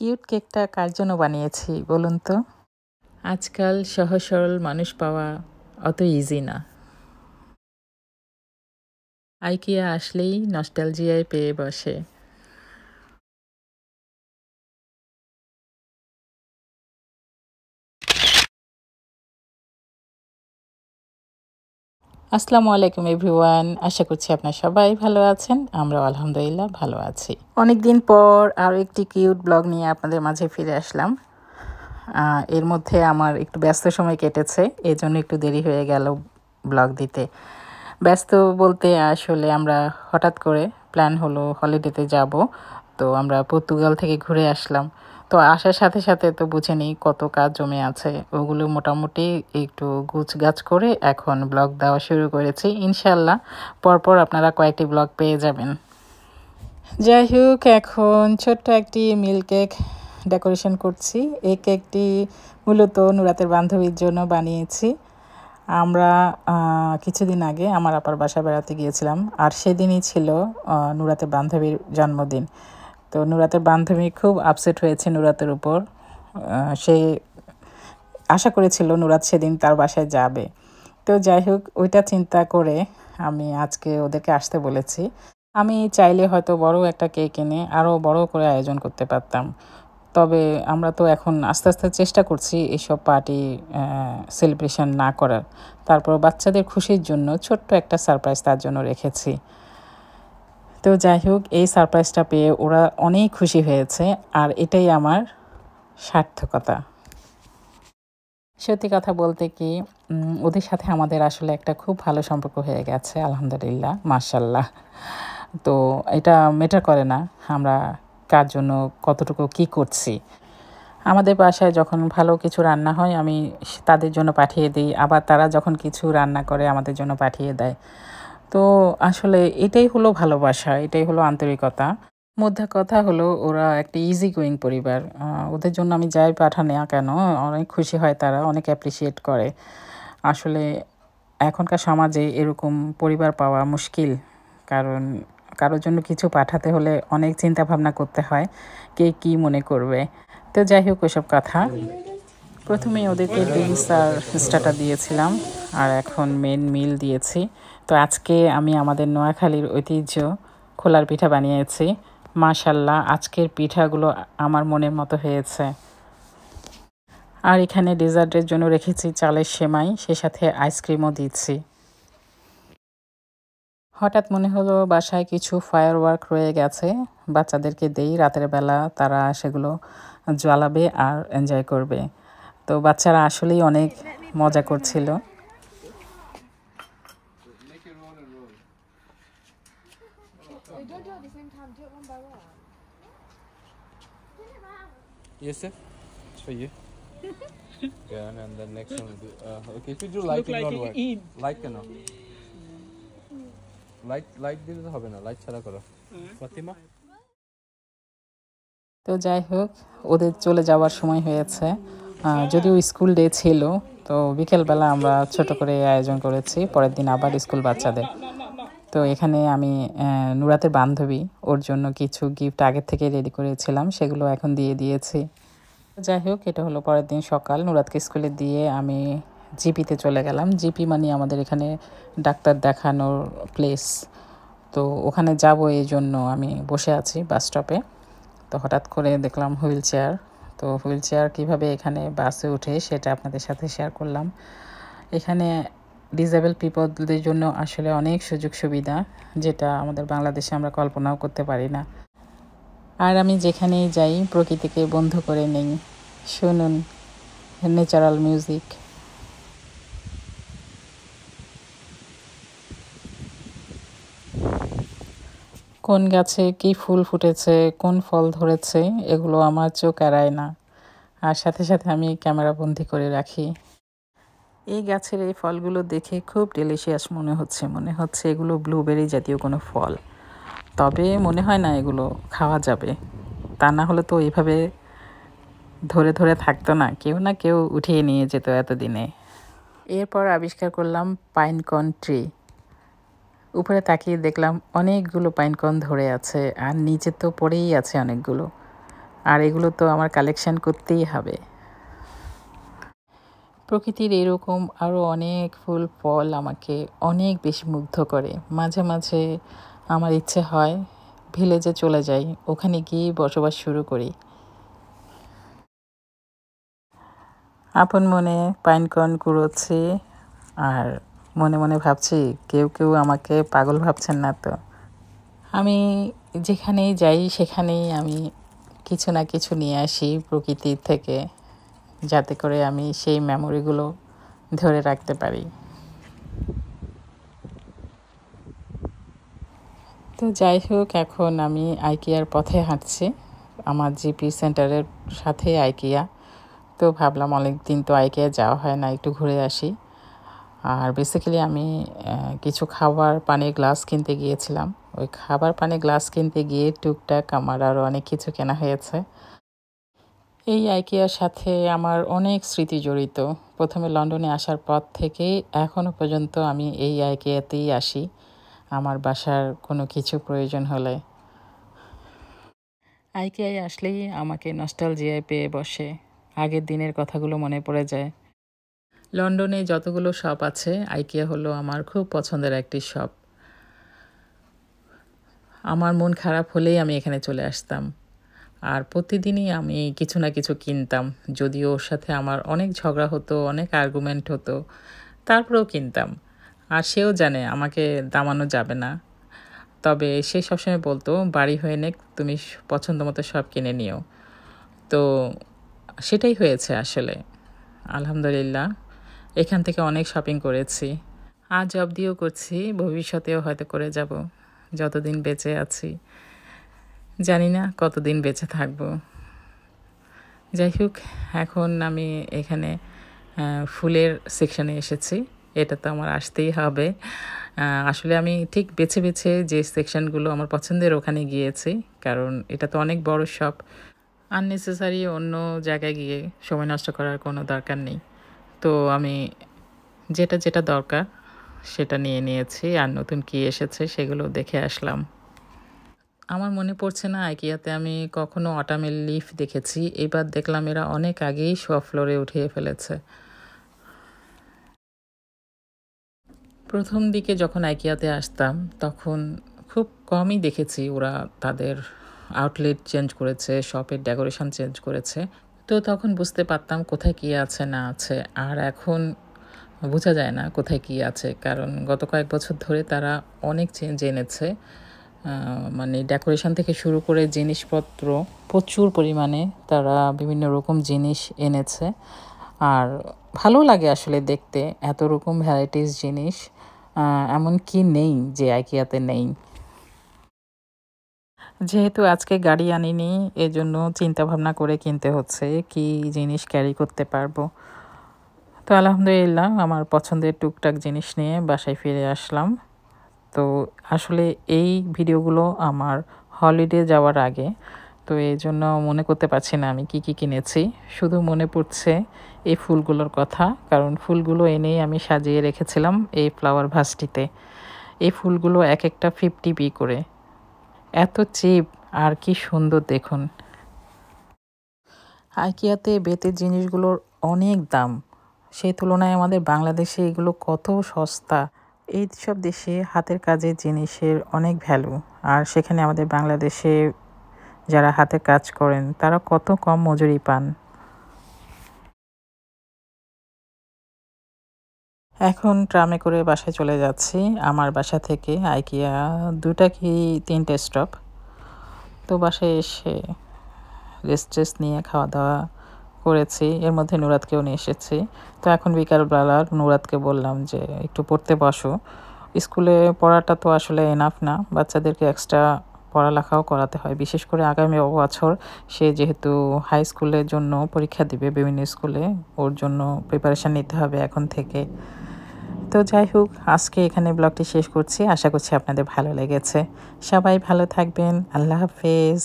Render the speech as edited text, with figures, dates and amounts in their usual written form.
Cute কেকটা কার জন্য বানিয়েছি বলুন তো? আজকাল সহজ সরল মানুষ পাওয়া অত ইজি না। আইকিয়া আসলেই নস্টালজিয়ায় পেয়ে বসে। আসসালামু আলাইকুম এভরিওয়ান। আশা করছি আপনারা সবাই ভালো আছেন। আমরাও আলহামদুলিল্লাহ ভালো আছি। অনেকদিন পর আরও একটি কিউট ব্লগ নিয়ে আপনাদের মাঝে ফিরে আসলাম। এর মধ্যে আমার একটু ব্যস্ত সময় কেটেছে, এজন্য একটু দেরি হয়ে গেল ব্লগ দিতে। ব্যস্ত বলতে আসলে আমরা হঠাৎ করে প্ল্যান হলো হলিডেতে যাব, তো আমরা পর্তুগাল থেকে ঘুরে আসলাম। তো আসার সাথে সাথে তো বুঝে নিই কত কাজ জমে আছে, ওগুলো মোটামুটি একটু গুছগাছ করে এখন ব্লগ দেওয়া শুরু করেছি। ইনশাল্লাহ পরপর আপনারা কয়েকটি ব্লগ পেয়ে যাবেন। যাই হোক, এখন ছোট্ট একটি মিল্ক কেক ডেকোরেশন করছি। এই কেকটি মূলত নুরাতের বান্ধবীর জন্য বানিয়েছি। আমরা কিছুদিন আগে আমার আপার বাসায় বেড়াতে গিয়েছিলাম, আর সেদিনই ছিল নুরাতের বান্ধবীর জন্মদিন। তো নুরাতের বান্ধবী খুব আপসেট হয়েছে নুরাতের উপর। সে আশা করেছিল নুরাত সেদিন তার বাসায় যাবে। তো যাই হোক, ওইটা চিন্তা করে আমি আজকে ওদেরকে আসতে বলেছি। আমি চাইলে হয়তো বড় একটা কেক এনে আরও বড় করে আয়োজন করতে পারতাম, তবে আমরা তো এখন আস্তে আস্তে চেষ্টা করছি এসব পার্টি সেলিব্রেশন না করার। তারপর বাচ্চাদের খুশির জন্য ছোট্ট একটা সারপ্রাইজ তার জন্য রেখেছি। তো যাই হোক, এই সারপ্রাইজটা পেয়ে ওরা অনেক খুশি হয়েছে, আর এটাই আমার সার্থকতা। সত্যি কথা বলতে কি, ওদের সাথে আমাদের আসলে একটা খুব ভালো সম্পর্ক হয়ে গেছে, আলহামদুলিল্লাহ, মাশাল্লাহ। তো এটা ম্যাটার করে না আমরা কার জন্য কতটুকু কি করছি। আমাদের বাসায় যখন ভালো কিছু রান্না হয় আমি তাদের জন্য পাঠিয়ে দিই, আবার তারা যখন কিছু রান্না করে আমাদের জন্য পাঠিয়ে দেয়। তো আসলে এটাই হলো ভালোবাসা, এটাই হলো আন্তরিকতা। মোদ্দা কথা হলো ওরা একটা ইজি গোয়িং পরিবার। ওদের জন্য আমি যাই পাঠাই না কেন অনেক খুশি হয়, তারা অনেক অ্যাপ্রিসিয়েট করে। আসলে এখনকার সমাজে এরকম পরিবার পাওয়া মুশকিল, কারণ কারোর জন্য কিছু পাঠাতে হলে অনেক চিন্তা ভাবনা করতে হয় কে কী মনে করবে। তো যাই হোক, ওইসব কথা। প্রথমেই ওদেরকে ড্রিঙ্কস আর স্টার্টার দিয়েছিলাম, আর এখন মেন মিল দিয়েছি। তো আজকে আমি আমাদের নোয়াখালীর ঐতিহ্য খোলার পিঠা বানিয়েছি। মাশাল্লাহ, আজকের পিঠাগুলো আমার মনের মতো হয়েছে। আর এখানে ডেজার্টের জন্য রেখেছি চালের সেমাই, সে সাথে আইসক্রিমও দিচ্ছি। হঠাৎ মনে হলো বাসায় কিছু ফায়ার ওয়ার্ক রয়ে গেছে, বাচ্চাদেরকে দেই, রাতের বেলা তারা সেগুলো জ্বালাবে আর এনজয় করবে। তো বাচ্চারা আসলেই অনেক মজা করছিল। Yusuf, it's for you. Yeah, and then next one will be. Okay, if you do light, it won't work. Light কেন? Light দিলে তো হবে না, লাইট ছাড়া করো। ফাতিমা। তো যাই হোক, ওদের চলে যাওয়ার সময় হয়েছে। যদিও স্কুল ডে ছিল, তো বিকেলবেলা আমরা ছোট করে আয়োজন করেছি, পরের দিন আবার স্কুল বাচ্চাদের। তো এখানে আমি নুরাতের বান্ধবী, ওর জন্য কিছু গিফট আগের থেকে রেডি করেছিলাম, সেগুলো এখন দিয়ে দিয়েছি। যাই হোক, এটা হলো পরের দিন সকাল। নুরাতকে স্কুলে দিয়ে আমি জিপিতে চলে গেলাম। জিপি মানে আমাদের এখানে ডাক্তার দেখানোর প্লেস। তো ওখানে যাব, এই জন্য আমি বসে আছি বাস স্টপে। তো হঠাৎ করে দেখলাম হুইল চেয়ার। তো হুইল চেয়ার কীভাবে এখানে বাসে উঠে সেটা আপনাদের সাথে শেয়ার করলাম। এখানে ডিসেবল পিপলদের জন্য আসলে অনেক সুযোগ সুবিধা, যেটা আমাদের বাংলাদেশে আমরা কল্পনাও করতে পারি না। আর আমি যেখানেই যাই প্রকৃতিকে বন্ধু করে নেই। শুনুন ন্যাচারাল মিউজিক। কোন গাছে কী ফুল ফুটেছে, কোন ফল ধরেছে, এগুলো আমার চোখ এড়ায় না, আর সাথে সাথে আমি ক্যামেরা বন্দি করে রাখি। এই গাছের এই ফলগুলো দেখে খুব ডেলিশিয়াস মনে হচ্ছে এগুলো ব্লুবেরি জাতীয় কোনো ফল। তবে মনে হয় না এগুলো খাওয়া যাবে, তা না হলে তো এইভাবে ধরে ধরে থাকতো না, কেউ না কেউ উঠিয়ে নিয়ে যেত এতদিনে। এরপর আবিষ্কার করলাম পাইনকন ট্রি। উপরে তাকিয়ে দেখলাম অনেকগুলো পাইনকন ধরে আছে, আর নিচে তো পড়েই আছে অনেকগুলো। আর এগুলো তো আমার কালেকশন করতেই হবে। প্রকৃতির এরকম আরও অনেক ফুল ফল আমাকে অনেক বেশি মুগ্ধ করে। মাঝে মাঝে আমার ইচ্ছে হয় ভিলেজে চলে যাই, ওখানে গিয়ে বসবাস শুরু করি। আপন মনে পাইনকর্ন কুড়োচ্ছি আর মনে মনে ভাবছি কেউ কেউ আমাকে পাগল ভাবছেন না তো। আমি যেখানেই যাই সেখানেই আমি কিছু না কিছু নিয়ে আসি প্রকৃতির থেকে, যাতে করে আমি সেই মেমোরিগুলো ধরে রাখতে পারি। তো যাই হোক, এখন আমি আইকিয়ার পথে হাঁটছি। আমার জিপি সেন্টারের সাথে আইকিয়া, তো ভাবলাম অনেক দিন তো আইকিয়া যাওয়া হয় না, একটু ঘুরে আসি। আর বেসিক্যালি আমি কিছু খাবার পানির গ্লাস কিনতে গিয়েছিলাম। ওই খাবার পানির গ্লাস কিনতে গিয়ে টুকটাক আমার আরও অনেক কিছু কেনা হয়েছে। এই আইকিয়ার সাথে আমার অনেক স্মৃতি জড়িত। প্রথমে লন্ডনে আসার পর থেকে এখনও পর্যন্ত আমি এই আইকিয়াতেই আসি আমার বাসার কোনো কিছু প্রয়োজন হলে। আইকিয়ায় আসলেই আমাকে নস্টালজিয়ায় পেয়ে বসে, আগের দিনের কথাগুলো মনে পড়ে যায়। লন্ডনে যতগুলো শপ আছে, আইকিয়া হলো আমার খুব পছন্দের একটি শপ। আমার মন খারাপ হলেই আমি এখানে চলে আসতাম, আর প্রতিদিনই আমি কিছু না কিছু কিনতাম। যদিও ওর সাথে আমার অনেক ঝগড়া হতো, অনেক আর্গুমেন্ট হতো, তারপরেও কিনতাম। আর সেও জানে আমাকে দামানো যাবে না, তবে সে সবসময় বলতো বাড়ি হয়ে নে, তুমি পছন্দ মতো সব কিনে নিও। তো সেটাই হয়েছে আসলে। আলহামদুলিল্লাহ, এখান থেকে অনেক শপিং করেছি, আজ অবধিও করছি, ভবিষ্যতেও হয়তো করে যাব যতদিন বেঁচে আছি। জানি না কতদিন বেঁচে থাকবো। যাই হোক, এখন আমি এখানে ফুলের সেকশানে এসেছি। এটা তো আমার আসতেই হবে। আসলে আমি ঠিক বেছে বেছে যে সেকশানগুলো আমার পছন্দের ওখানে গিয়েছি, কারণ এটা তো অনেক বড় শপ। আননেসেসারি অন্য জায়গায় গিয়ে সময় নষ্ট করার কোনো দরকার নেই। তো আমি যেটা যেটা দরকার সেটা নিয়ে নিয়েছি, আর নতুন কী এসেছে সেগুলো দেখে আসলাম। আমার মনে পড়ছে না আইকিয়াতে আমি কখনো অটামেল লিফ দেখেছি। এবার দেখলাম এরা অনেক আগেই শপ ফ্লোরে উঠিয়ে ফেলেছে। প্রথম দিকে যখন আইকিয়াতে আসতাম তখন খুব কমই দেখেছি ওরা তাদের আউটলেট চেঞ্জ করেছে, শপের ডেকোরেশন চেঞ্জ করেছে। তো তখন বুঝতে পারতাম কোথায় কী আছে না আছে। আর এখন বোঝা যায় না কোথায় কী আছে, কারণ গত কয়েক বছর ধরে তারা অনেক চেঞ্জ এনেছে। মানে ডেকোরেশন থেকে শুরু করে জিনিসপত্র প্রচুর পরিমাণে তারা বিভিন্ন রকম জিনিস এনেছে। আর ভালো লাগে আসলে দেখতে এত রকম ভ্যারাইটিস জিনিস। এমন কি নেই যে আইকিয়াতে নেই। যেহেতু আজকে গাড়ি আনিনি, এজন্য চিন্তা ভাবনা করে কিনতে হচ্ছে কি জিনিস ক্যারি করতে পারবো। তো আলহামদুলিল্লাহ, আমার পছন্দের টুকটাক জিনিস নিয়ে বাসায় ফিরে আসলাম। তো আসলে এই ভিডিওগুলো আমার হলিডে যাওয়ার আগে, তো এই জন্য মনে করতে পারছি না আমি কি কি কিনেছি। শুধু মনে পড়ছে এই ফুলগুলোর কথা, কারণ ফুলগুলো এনেই আমি সাজিয়ে রেখেছিলাম এই ফ্লাওয়ার ভাসটিতে। এই ফুলগুলো এক একটা 50p করে, এত চিপ আর কি সুন্দর দেখুন। আইকিয়াতে বেতের জিনিসগুলোর অনেক দাম, সেই তুলনায় আমাদের বাংলাদেশে এগুলো কত সস্তা। এই সব দেশে হাতের কাজের জিনিসের অনেক ভ্যালু, আর সেখানে আমাদের বাংলাদেশে যারা হাতে কাজ করেন তারা কত কম মজুরি পান। এখন ট্রামে করে বাসায় চলে যাচ্ছি। আমার বাসা থেকে আইকিয়া 2টা কি 3টে স্টপ। তো বাসায় এসে রেস্ট নিয়ে খাওয়া দাওয়া করেছি, এর মধ্যে নুরাতকেও নিয়ে এসেছি। তো এখন বিকালবেলা নুরাতকে বললাম যে একটু পড়তে বসো। স্কুলে পড়াটা তো আসলে এনাফ না, বাচ্চাদেরকে এক্সট্রা পড়ালেখাও করাতে হয়। বিশেষ করে আগামী বছর সে যেহেতু হাই স্কুলের জন্য পরীক্ষা দিবে বিভিন্ন স্কুলে, ওর জন্য প্রিপারেশান নিতে হবে এখন থেকে। তো যাই হোক, আজকে এখানে ব্লগটি শেষ করছি। আশা করছি আপনাদের ভালো লেগেছে। সবাই ভালো থাকবেন। আল্লাহ হাফেজ।